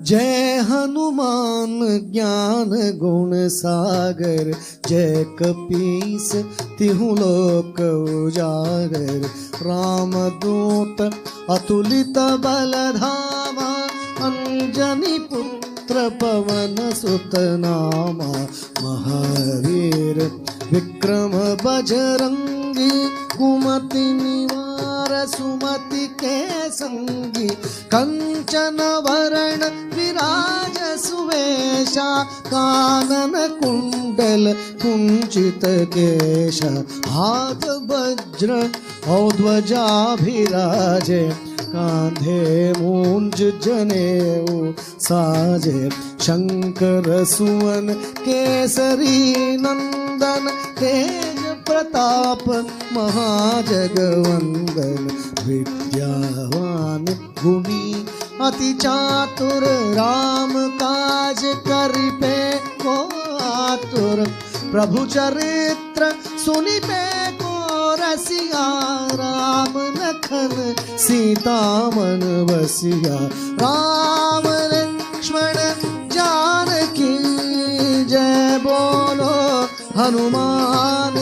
जय हनुमान ज्ञान गुण सागर, जय कपीस तिहु लोक उजागर। रामदूत अतुलित बल धामा, अंजनी पुत्र पवन सुत नामा। महावीर विक्रम बजरंगी, कुमति निवार सुमति के संगी। कंचन वरण विराज सुवेशा, कानन कुंडल कुंचित केशा। हाथ वज्र और ध्वजा भिराजे, कांधे मूंज जनेऊ साजे। शंकर सुवन केसरी नंदन, तेज प्रताप महाजगवंदन। विद्यावान गुणी अति चातुर, राम काज करिपे को आतुर। प्रभु चरित्र सुनिपे को रसिया, राम लखन सीता मन बसिया। राम लक्ष्मण जानकी जय, बोलो हनुमान